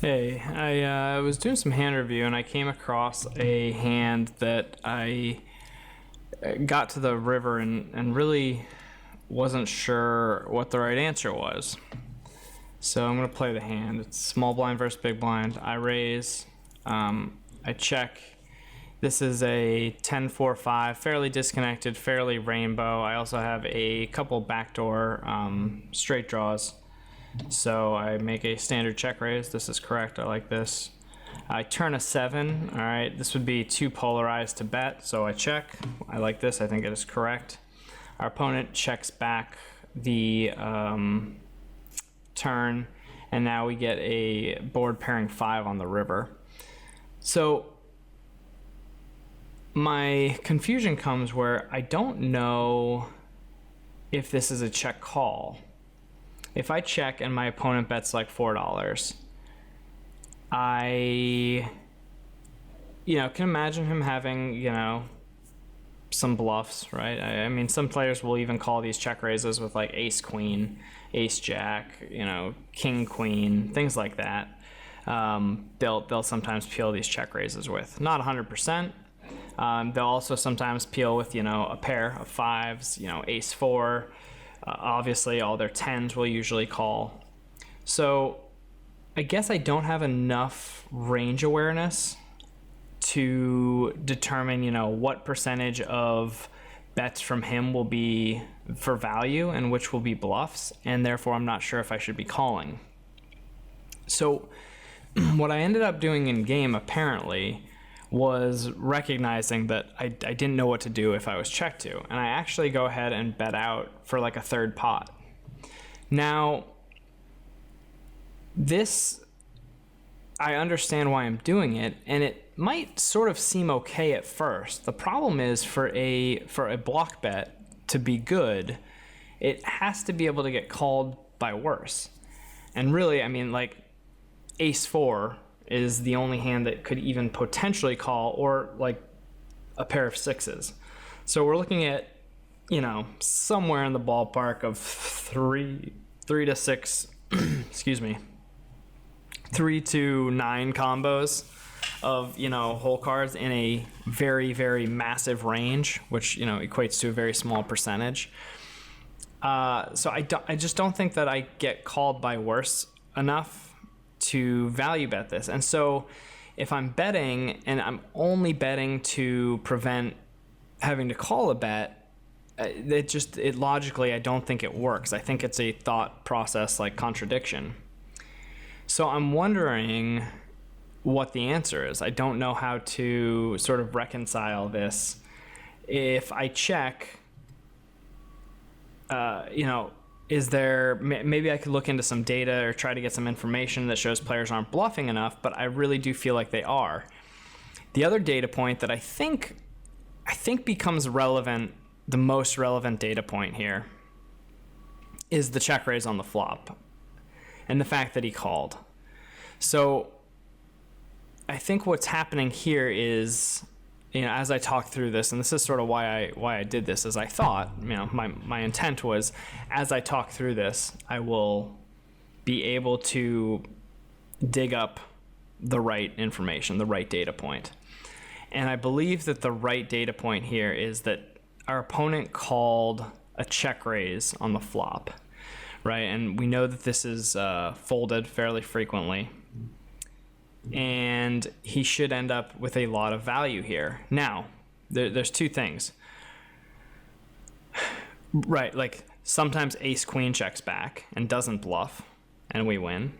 Hey, I was doing some hand review and I came across a hand that I got to the river and really wasn't sure what the right answer was. So I'm going to play the hand. It's small blind versus big blind. I raise, I check. This is a 10-4-5, fairly disconnected, fairly rainbow. I also have a couple backdoor straight draws. So I make a standard check raise. This is correct. I like this. I turn a 7. All right, this would be too polarized to bet, so I check. I like this. I think it is correct. Our opponent checks back the turn, and now we get a board pairing 5 on the river. So my confusion comes where I don't know if this is a check call. If I check and my opponent bets like $4, I, can imagine him having, some bluffs, right? I mean, some players will even call these check raises with like ace queen, ace jack, king queen, things like that. They'll sometimes peel these check raises with. Not 100%. They'll also sometimes peel with, a pair of 5s, ace 4. Obviously, all their 10s will usually call. So I guess I don't have enough range awareness to determine, what percentage of bets from him will be for value and which will be bluffs, and therefore I'm not sure if I should be calling. So what I ended up doing in game, apparently, was recognizing that I didn't know what to do if I was checked to, and I actually go ahead and bet out for like a third pot. Now, this, I understand why I'm doing it, and it might sort of seem okay at first. The problem is for a block bet to be good, it has to be able to get called by worse. And really, I mean, like ace 4 is the only hand that could even potentially call, or like a pair of 6s. So we're looking at, somewhere in the ballpark of 3 to 6, excuse me, 3 to 9 combos of, hole cards in a very, very massive range, which, equates to a very small percentage. So I just don't think that I get called by worse enough to value bet this. And so if I'm betting and I'm only betting to prevent having to call a bet, it logically, I don't think it works. I think it's a thought process like contradiction. So I'm wondering what the answer is. I don't know how to sort of reconcile this. If I check, is there, maybe I could look into some data or try to get some information that shows players aren't bluffing enough, but I really do feel like they are. The other data point that I think becomes relevant, the most relevant data point here, is the check raise on the flop and the fact that he called. So I think what's happening here is, as I talk through this, and this is sort of why I did this, is I thought, my intent was, as I talk through this, I will be able to dig up the right information, the right data point. And I believe that the right data point here is that our opponent called a check raise on the flop, right? And we know that this is folded fairly frequently. And he should end up with a lot of value here. Now, there's two things. Right, like sometimes ace queen checks back and doesn't bluff, and we win.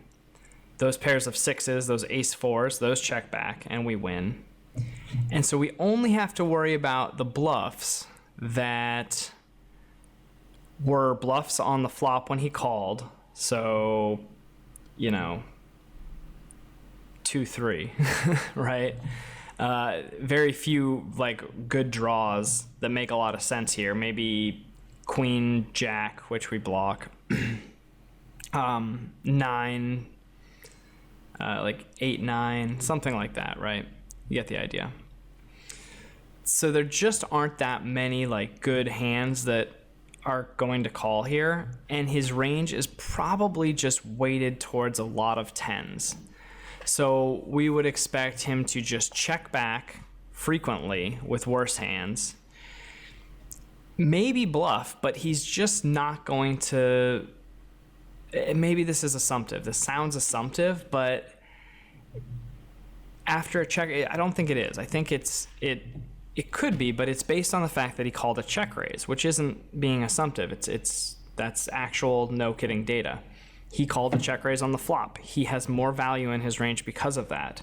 Those pairs of 6s, those ace 4s, those check back, and we win. And so we only have to worry about the bluffs that were bluffs on the flop when he called. So, 2-3, right? Very few like good draws that make a lot of sense here. Maybe queen jack, which we block. 9, like 8-9, something like that, right? You get the idea. So there just aren't that many like good hands that are going to call here, and his range is probably just weighted towards a lot of 10s. So we would expect him to just check back frequently with worse hands. Maybe bluff, but he's just not going to... Maybe this is assumptive. This sounds assumptive, but after a check, I don't think it is. I think it could be, but it's based on the fact that he called a check raise, which isn't being assumptive. That's actual no kidding data. He called a check raise on the flop. He has more value in his range because of that.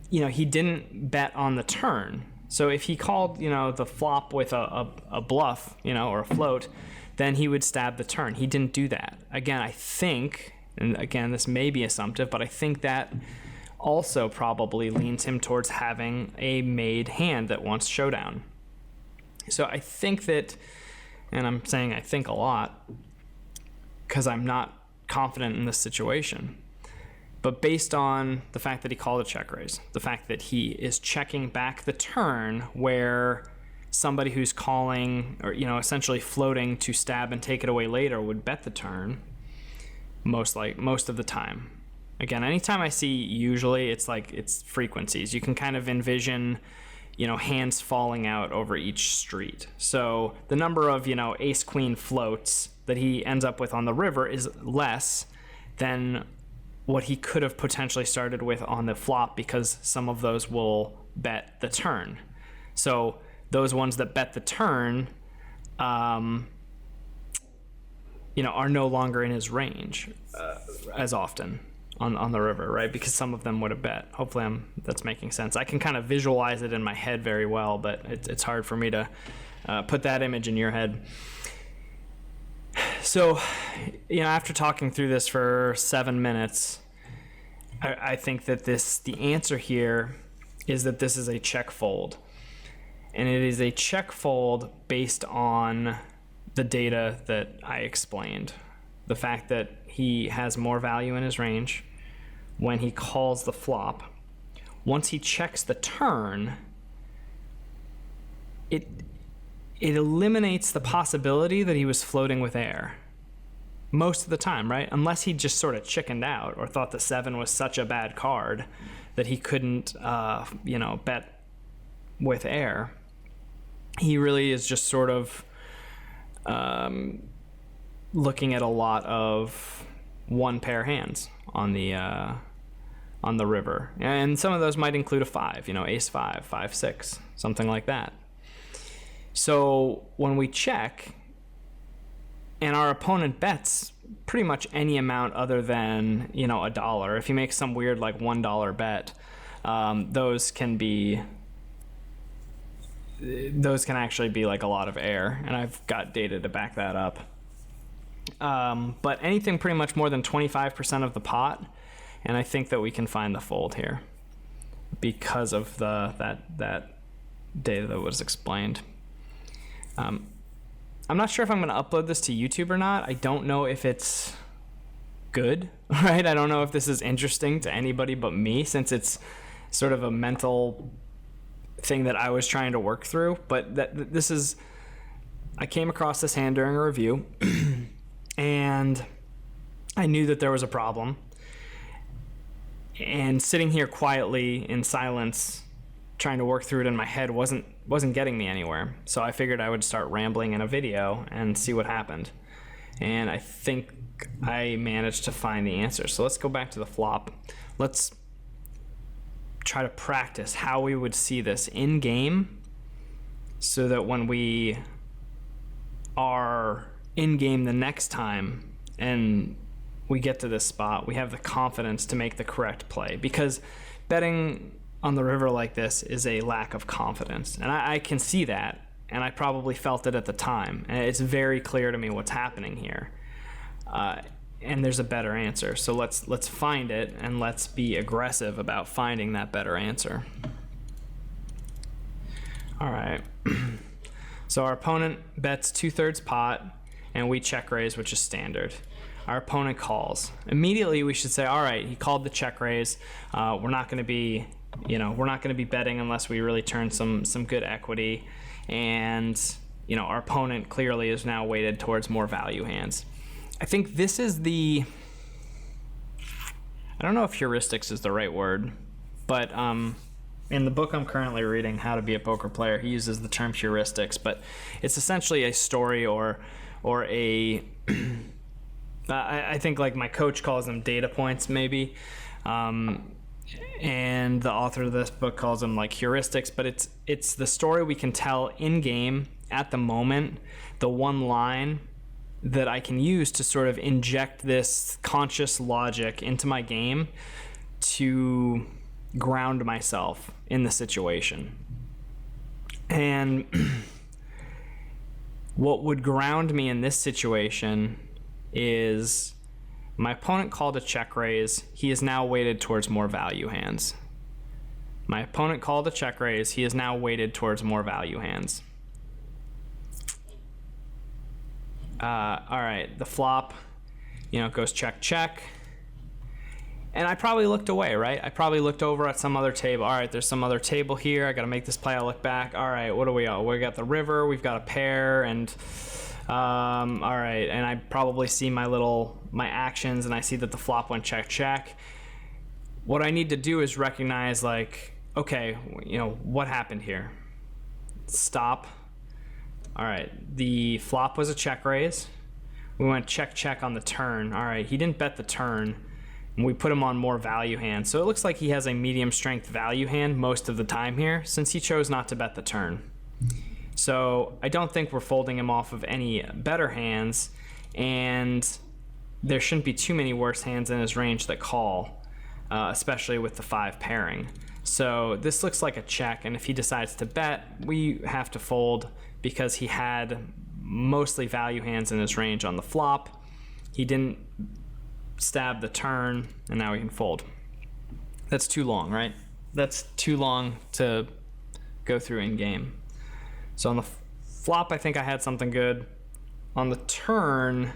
He didn't bet on the turn. So if he called, the flop with a bluff, or a float, then he would stab the turn. He didn't do that. Again, I think, and again, this may be assumptive, but I think that also probably leans him towards having a made hand that wants showdown. So I think that, and I'm saying I think a lot because I'm not confident in this situation, but based on the fact that he called a check raise, the fact that he is checking back the turn where somebody who's calling or, essentially floating to stab and take it away later would bet the turn most of the time. Again, anytime I see usually, it's frequencies. You can kind of envision, hands falling out over each street. So the number of, ace queen floats that he ends up with on the river is less than what he could have potentially started with on the flop, because some of those will bet the turn. So those ones that bet the turn, are no longer in his range as often on the river, right? Because some of them would have bet. Hopefully that's making sense. I can kind of visualize it in my head very well, but it's hard for me to put that image in your head. So, after talking through this for 7 minutes, I think that the answer here is that this is a check fold. And it is a check fold based on the data that I explained. The fact that he has more value in his range when he calls the flop. Once he checks the turn, it eliminates the possibility that he was floating with air. Most of the time, right? Unless he just sort of chickened out or thought the 7 was such a bad card that he couldn't, bet with air. He really is just sort of looking at a lot of one pair hands on the river, and some of those might include a 5, ace 5, 5, 6, something like that. So when we check, and our opponent bets pretty much any amount other than $1. If he makes some weird like $1 bet, those can actually be like a lot of air, and I've got data to back that up. But anything pretty much more than 25% of the pot, and I think that we can find the fold here because of that data that was explained. I'm not sure if I'm going to upload this to YouTube or not. I don't know if it's good, right? I don't know if this is interesting to anybody but me, since it's sort of a mental thing that I was trying to work through. But I came across this hand during a review and I knew that there was a problem, and sitting here quietly in silence trying to work through it in my head wasn't getting me anywhere. So I figured I would start rambling in a video and see what happened, and I think I managed to find the answer. So let's go back to the flop. Let's try to practice how we would see this in game, so that when we are in game the next time and we get to this spot, we have the confidence to make the correct play. Because betting on the river like this is a lack of confidence, and I can see that, and I probably felt it at the time, and it's very clear to me what's happening here, and there's a better answer. So let's find it, and let's be aggressive about finding that better answer. All right. So our opponent bets 2/3 pot, and we check raise, which is standard. Our opponent calls. Immediately we should say, all right, he called the check raise. We're not going to be betting unless we really turn some good equity, and our opponent clearly is now weighted towards more value hands. I think this is I don't know if heuristics is the right word, but in the book I'm currently reading, How to Be a Poker Player, he uses the term heuristics, but it's essentially a story or a I think like my coach calls them data points maybe, and the author of this book calls them like heuristics, but it's the story we can tell in game at the moment, the one line that I can use to sort of inject this conscious logic into my game to ground myself in the situation. And what would ground me in this situation is my opponent called a check raise. He is now weighted towards more value hands. My opponent called a check raise. He is now weighted towards more value hands. All right, the flop, goes check, check. And I probably looked away, right? I probably looked over at some other table. All right, there's some other table here. I got to make this play. I look back. All right, what do we got? We got the river. We've got a pair. And all right, and I probably see my actions, and I see that the flop went check, check. What I need to do is recognize, like, okay, what happened here? Stop. All right, the flop was a check raise. We went check, check on the turn. All right, he didn't bet the turn. And we put him on more value hand. So it looks like he has a medium strength value hand most of the time here, since he chose not to bet the turn. So I don't think we're folding him off of any better hands, and there shouldn't be too many worse hands in his range that call, especially with the 5 pairing. So this looks like a check, and if he decides to bet, we have to fold because he had mostly value hands in his range on the flop. He didn't stab the turn, and now we can fold. That's too long, right? That's too long to go through in game. So on the flop, I think I had something good. On the turn,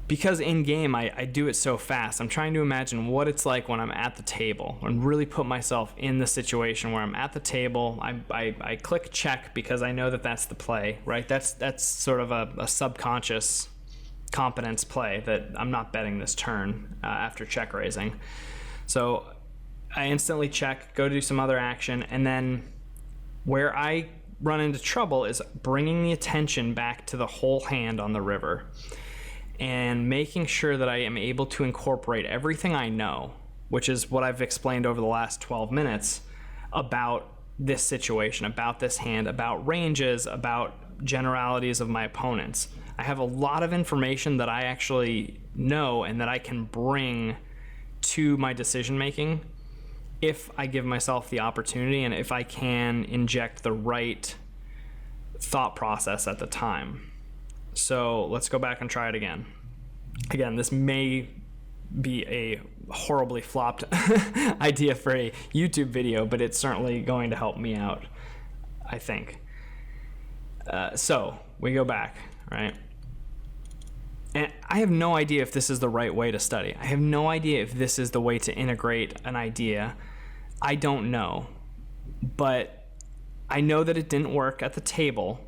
because in game I do it so fast, I'm trying to imagine what it's like when I'm at the table and really put myself in the situation where I'm at the table. I click check because I know that that's the play, right? That's sort of a subconscious competence play that I'm not betting this turn after check raising. So I instantly check, go do some other action, and then where I run into trouble is bringing the attention back to the whole hand on the river and making sure that I am able to incorporate everything I know, which is what I've explained over the last 12 minutes about this situation, about this hand, about ranges, about generalities of my opponents. I have a lot of information that I actually know and that I can bring to my decision making if I give myself the opportunity and if I can inject the right thought process at the time. So let's go back and try it again. Again, this may be a horribly flopped idea for a YouTube video, but it's certainly going to help me out, I think. So we go back, right? And I have no idea if this is the right way to study. I have no idea if this is the way to integrate an idea. I don't know. But I know that it didn't work at the table.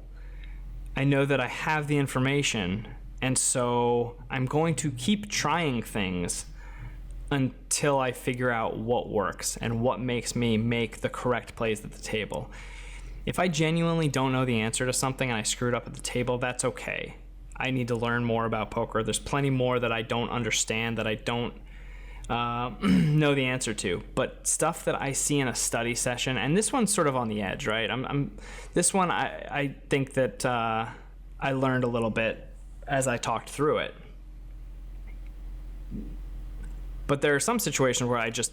I know that I have the information. And so I'm going to keep trying things until I figure out what works and what makes me make the correct plays at the table. If I genuinely don't know the answer to something and I screwed up at the table, that's okay. I need to learn more about poker. There's plenty more that I don't understand, that I don't know the answer to. But stuff that I see in a study session, and this one's sort of on the edge, right? This one, I think that I learned a little bit as I talked through it. But there are some situations where I just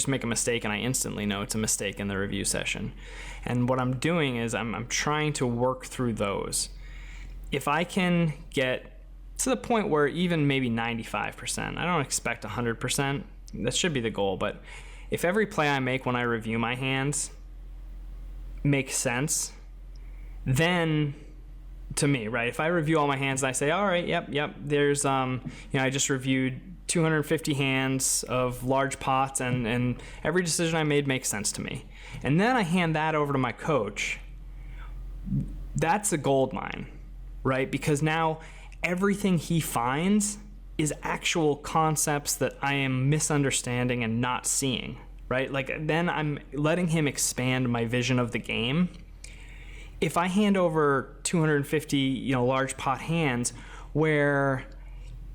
make a mistake and I instantly know it's a mistake in the review session. And what I'm doing is I'm trying to work through those. If I can get to the point where even maybe 95%, I don't expect 100%, that should be the goal, but if every play I make when I review my hands makes sense, then to me, right, if I review all my hands and I say, all right, yep, there's, I just reviewed 250 hands of large pots and every decision I made makes sense to me. And then I hand that over to my coach. That's a gold mine, right? Because now everything he finds is actual concepts that I am misunderstanding and not seeing, right? Like, then I'm letting him expand my vision of the game. If I hand over 250, large pot hands where,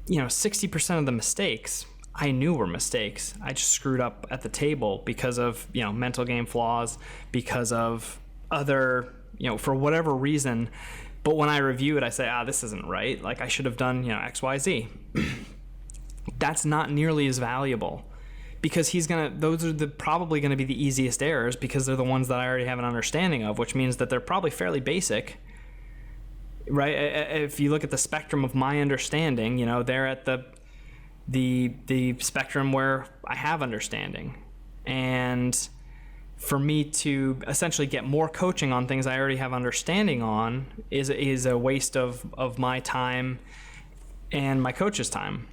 60% of the mistakes I knew were mistakes, I just screwed up at the table because of, mental game flaws, because of other, for whatever reason. But when I review it, I say, this isn't right. Like, I should have done, X, Y, Z. That's not nearly as valuable, because those are probably going to be the easiest errors, because they're the ones that I already have an understanding of, which means that they're probably fairly basic, right? If you look at the spectrum of my understanding, they're at the spectrum where I have understanding. And for me to essentially get more coaching on things I already have understanding on is a waste of my time and my coach's time.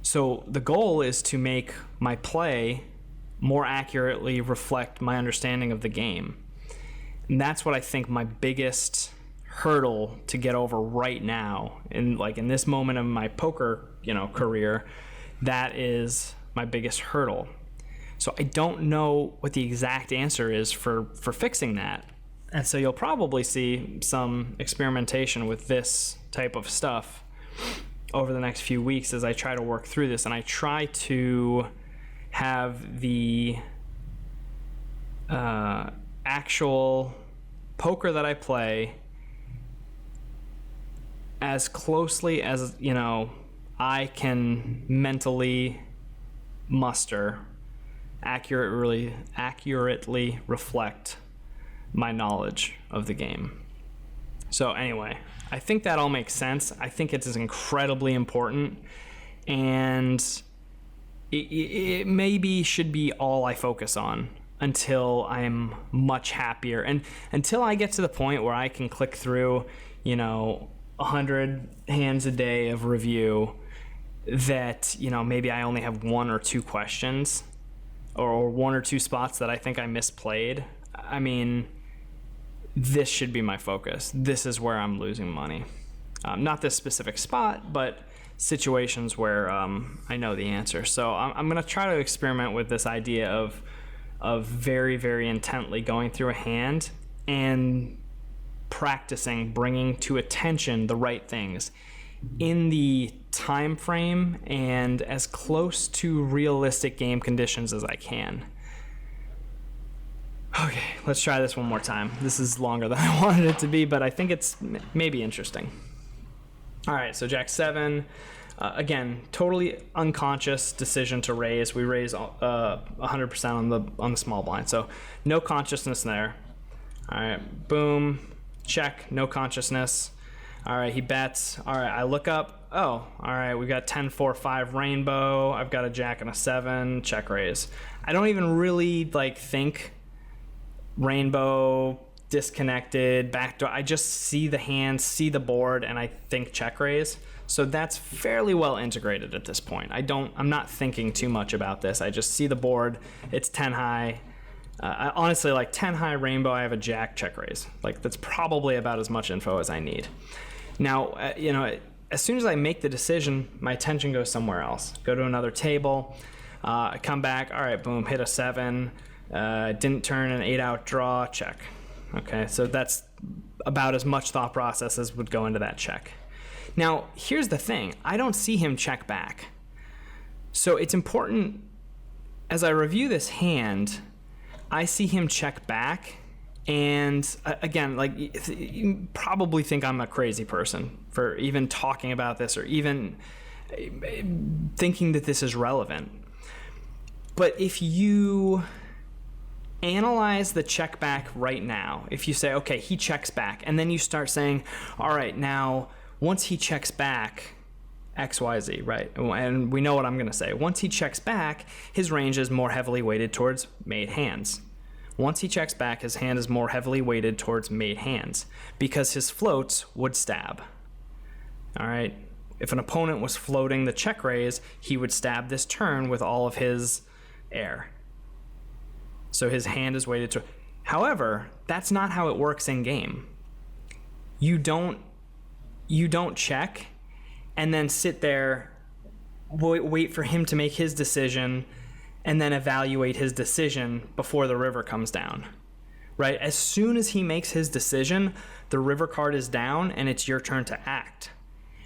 So the goal is to make my play more accurately reflect my understanding of the game. And that's what I think my biggest hurdle to get over right now, in this moment of my poker, career, that is my biggest hurdle. So I don't know what the exact answer is for fixing that. And so you'll probably see some experimentation with this type of stuff over the next few weeks as I try to work through this. And I try to have the actual poker that I play as closely as, I can mentally muster, accurately reflect my knowledge of the game. So anyway, I think that all makes sense. I think it's incredibly important, and it maybe should be all I focus on until I'm much happier, and until I get to the point where I can click through, 100 hands a day of review that, maybe I only have one or two questions or one or two spots that I think I misplayed. I mean, this should be my focus. This is where I'm losing money. Not this specific spot, but situations where I know the answer. So I'm going to try to experiment with this idea of very, very intently going through a hand and practicing bringing to attention the right things in the time frame and as close to realistic game conditions as I can. Okay, let's try this one more time. This is longer than I wanted it to be, but I think it's maybe interesting. All right, so Jack 7. Again, totally unconscious decision to raise. We raise 100% on the small blind, so no consciousness there. All right, boom, check, no consciousness. All right, he bets. All right, I look up. Oh, all right, we got 10, 4, 5 rainbow. I've got a jack and a 7, check raise. I don't even really think rainbow, disconnected, backdoor. I just see the hand, see the board, and I think check raise. So that's fairly well integrated at this point. I'm not thinking too much about this. I just see the board. It's 10 high. I honestly, 10 high rainbow, I have a jack, check raise. That's probably about as much info as I need. Now, as soon as I make the decision, my attention goes somewhere else. Go to another table, I come back, all right, boom, hit a 7, didn't turn an 8-out draw, check. Okay, so that's about as much thought process as would go into that check. Now, here's the thing. I don't see him check back. So it's important, as I review this hand, I see him check back, and again, you probably think I'm a crazy person for even talking about this or even thinking that this is relevant. But if you analyze the check back right now, if you say, okay, he checks back, and then you start saying, all right, now, once he checks back, XYZ, right? And we know what I'm going to say. Once he checks back, his range is more heavily weighted towards made hands. Once he checks back, his hand is more heavily weighted towards made hands because his floats would stab. All right? If an opponent was floating the check raise, he would stab this turn with all of his air. So his hand is weighted to. However, that's not how it works in game. You don't check and then sit there, wait for him to make his decision, and then evaluate his decision before the river comes down, right? As soon as he makes his decision, the river card is down and it's your turn to act.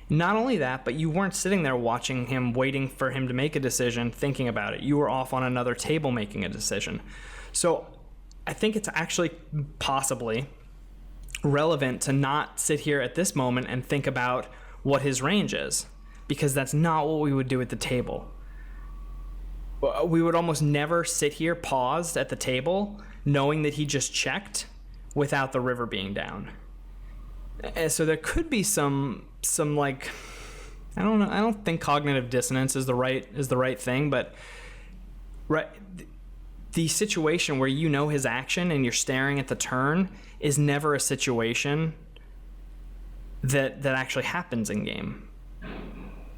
Not only that, but you weren't sitting there watching him, waiting for him to make a decision, thinking about it. You were off on another table making a decision. So I think it's actually possibly relevant to not sit here at this moment and think about what his range is, because that's not what we would do at the table. We would almost never sit here paused at the table knowing that he just checked without the river being down. And so there could be some like, I don't know, I don't think cognitive dissonance is the right thing, but right, the situation where you know his action and you're staring at the turn is never a situation that actually happens in game,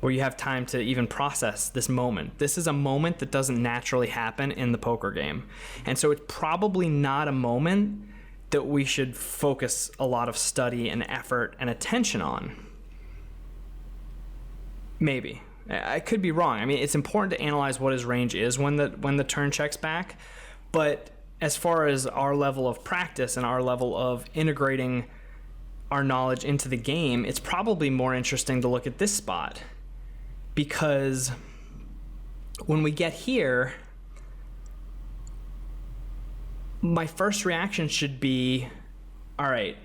where you have time to even process this moment. This is a moment that doesn't naturally happen in the poker game. And so it's probably not a moment that we should focus a lot of study and effort and attention on. Maybe. I could be wrong. I mean, it's important to analyze what his range is when the turn checks back, but as far as our level of practice and our level of integrating our knowledge into the game, it's probably more interesting to look at this spot, because when we get here, my first reaction should be, all right,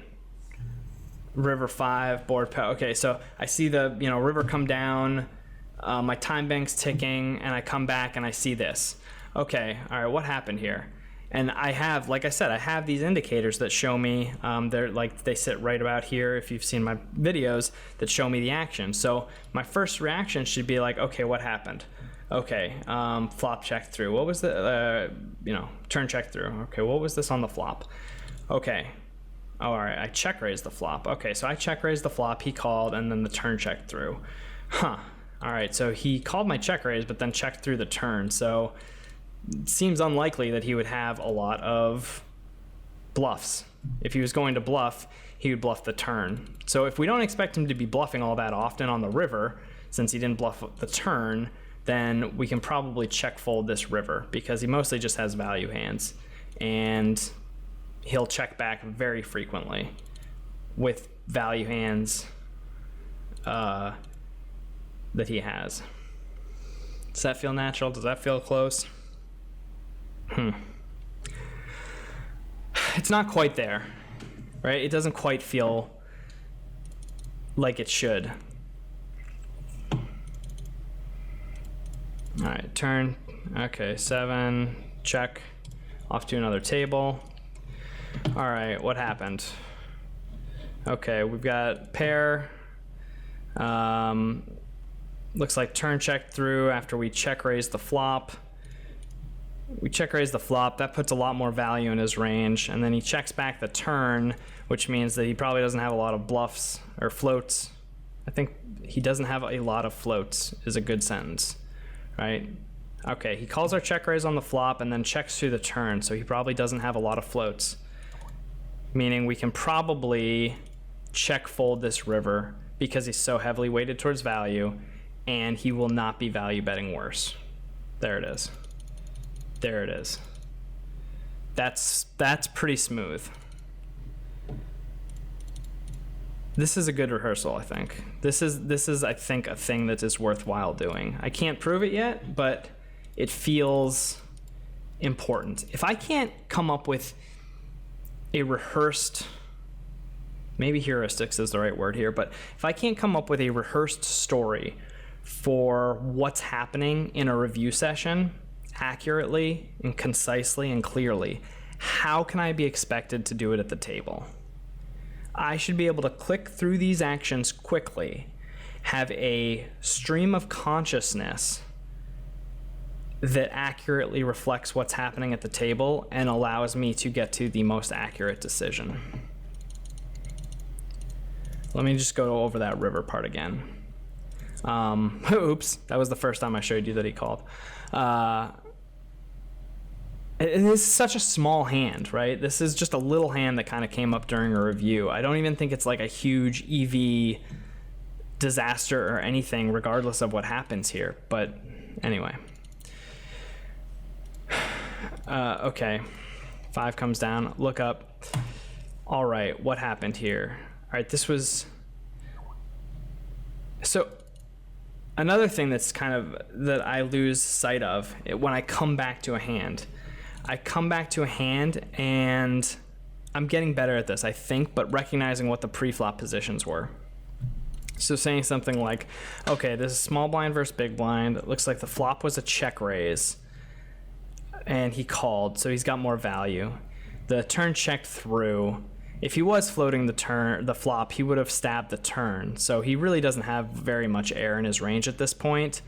river 5, board okay, so I see the river come down, my time bank's ticking, and I come back and I see this. Okay, all right, what happened here? And I have, like I said, I have these indicators that show me, they sit right about here if you've seen my videos, that show me the action. So my first reaction should be like, okay, what happened? Okay, flop check through. What was the, turn check through. Okay, what was this on the flop? Okay, all right, I check raised the flop. Okay, so I check raised the flop, he called, and then the turn check through. Huh, all right, so he called my check raise, but then checked through the turn. So it seems unlikely that he would have a lot of bluffs. If he was going to bluff, he would bluff the turn. So if we don't expect him to be bluffing all that often on the river, since he didn't bluff the turn, then we can probably check fold this river, because he mostly just has value hands, and he'll check back very frequently with value hands that he has. Does that feel natural? Does that feel close? It's not quite there, right? It doesn't quite feel like it should. All right, turn. Okay, 7, check, off to another table. All right, what happened? Okay, we've got pair. Looks like turn check through after we check raise the flop. We check raise the flop, that puts a lot more value in his range, and then he checks back the turn, which means that he probably doesn't have a lot of bluffs or floats. I think he doesn't have a lot of floats is a good sentence. Right? Okay, he calls our check raise on the flop and then checks through the turn, so he probably doesn't have a lot of floats. Meaning we can probably check fold this river because he's so heavily weighted towards value, and he will not be value betting worse. There it is. There it is. That's pretty smooth. This is a good rehearsal, I think. This is I think a thing that is worthwhile doing. I can't prove it yet, but it feels important. If I can't come up with a rehearsed, maybe heuristics is the right word here, but if I can't come up with a rehearsed story for what's happening in a review session accurately and concisely and clearly, how can I be expected to do it at the table? I should be able to click through these actions quickly, have a stream of consciousness that accurately reflects what's happening at the table and allows me to get to the most accurate decision. Let me just go over that river part again. Oops, that was the first time I showed you that he called. It is such a small hand, right? This is just a little hand that kind of came up during a review. I don't even think it's like a huge EV disaster or anything regardless of what happens here. But anyway. Okay. 5 comes down. Look up. All right. What happened here? All right. This was... So another thing that's kind of that I lose sight of when I come back to a hand. I come back to a hand and I'm getting better at this, I think, but recognizing what the pre-flop positions were. So saying something like, okay, this is small blind versus big blind. It looks like the flop was a check raise and he called, so he's got more value. The turn checked through. If he was floating the flop, he would have stabbed the turn. So he really doesn't have very much air in his range at this point,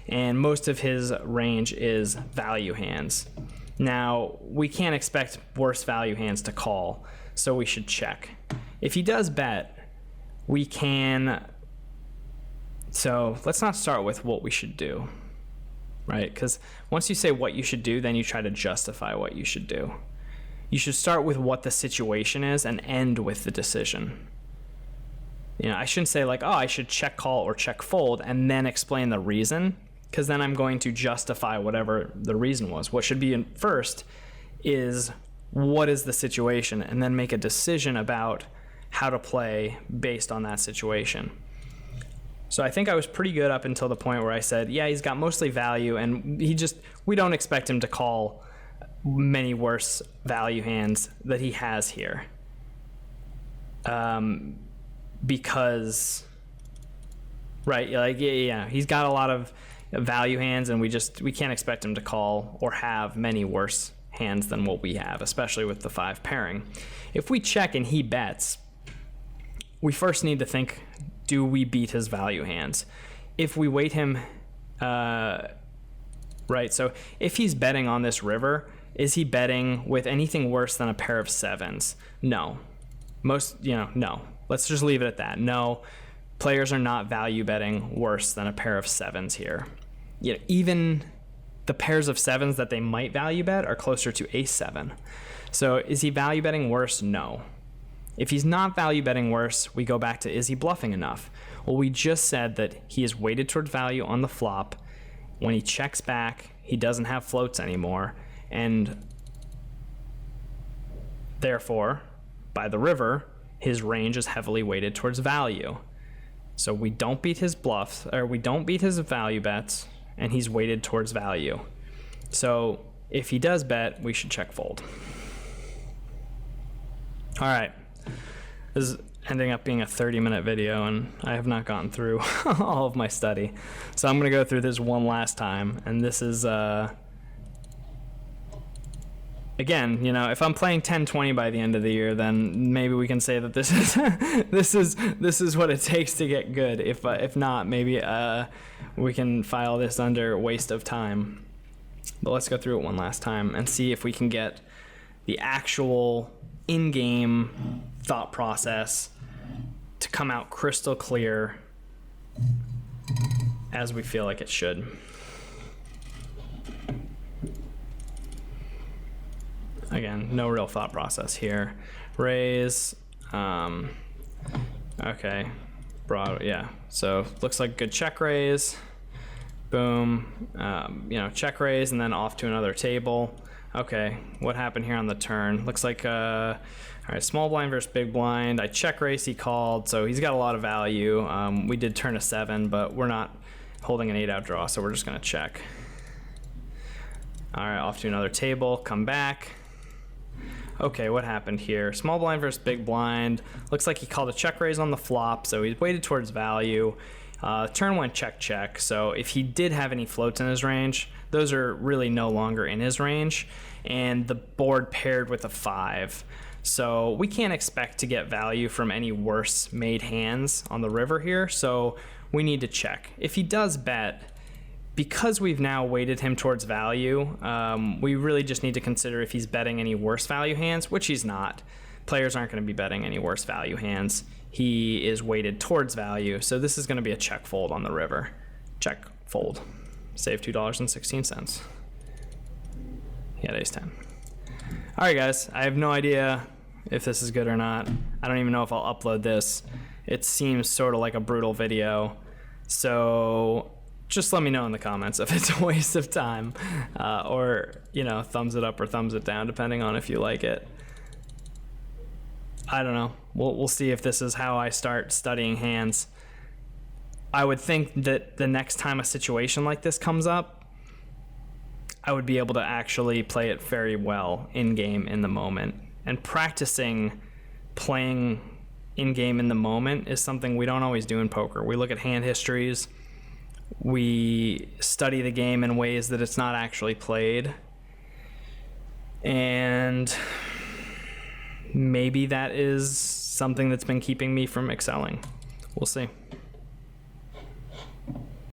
and most of his range is value hands. Now, we can't expect worse value hands to call, so we should check. If he does bet, we can... So let's not start with what we should do, right? Because once you say what you should do, then you try to justify what you should do. You should start with what the situation is and end with the decision. You know, I shouldn't say like, oh, I should check call or check fold and then explain the reason, because then I'm going to justify whatever the reason was. What should be in first is what is the situation, and then make a decision about how to play based on that situation. So I think I was pretty good up until the point where I said, yeah, he's got mostly value, and we don't expect him to call many worse value hands that he has here. Because, right, like, yeah, he's got a lot of value hands, and we can't expect him to call or have many worse hands than what we have, especially with the 5 pairing. If we check and he bets, we first need to think, do we beat his value hands? If we weight him, right, so if he's betting on this river, is he betting with anything worse than a pair of 7s? No. No. Let's just leave it at that. No, players are not value betting worse than a pair of 7s here. You know, even the pairs of 7s that they might value bet are closer to ace-7. So is he value betting worse? No. If he's not value betting worse, we go back to, is he bluffing enough? Well, we just said that he is weighted towards value on the flop. When he checks back, he doesn't have floats anymore, and therefore, by the river, his range is heavily weighted towards value. So we don't beat his bluffs, or we don't beat his value bets, and he's weighted towards value. So if he does bet, we should check fold. All right. This is ending up being a 30-minute video, and I have not gotten through all of my study. So I'm going to go through this one last time, and this is... Again, you know, if I'm playing 10-20 by the end of the year, then maybe we can say that this is this is what it takes to get good. If not, maybe we can file this under waste of time. But let's go through it one last time and see if we can get the actual in-game thought process to come out crystal clear as we feel like it should. Again, no real thought process here. Raise, okay, broad, yeah. So looks like good check raise. Boom, check raise and then off to another table. Okay, what happened here on the turn? Looks like, all right, small blind versus big blind. I check raise, he called, so he's got a lot of value. We did turn a 7, but we're not holding an 8-out draw, so we're just gonna check. All right, off to another table, come back. Okay, what happened here? Small blind versus big blind. Looks like he called a check raise on the flop, so he's weighted towards value. Turn went check check, so if he did have any floats in his range, those are really no longer in his range, and the board paired with a 5. So we can't expect to get value from any worse made hands on the river here, so we need to check. If he does bet, because we've now weighted him towards value, we really just need to consider if he's betting any worse value hands, which he's not. Players aren't going to be betting any worse value hands. He is weighted towards value, so this is going to be a check fold on the river. Check fold. Save $2.16. He had ace 10. All right, guys, I have no idea if this is good or not. I don't even know if I'll upload this. it seems sort of like a brutal video. So just let me know in the comments if it's a waste of time, or, you know, thumbs it up or thumbs it down, depending on if you like it. I don't know. We'll see if this is how I start studying hands. I would think that the next time a situation like this comes up, I would be able to actually play it very well in-game in the moment. And practicing playing in-game in the moment is something we don't always do in poker. We look at hand histories. We study the game in ways that it's not actually played. And maybe that is something that's been keeping me from excelling. We'll see.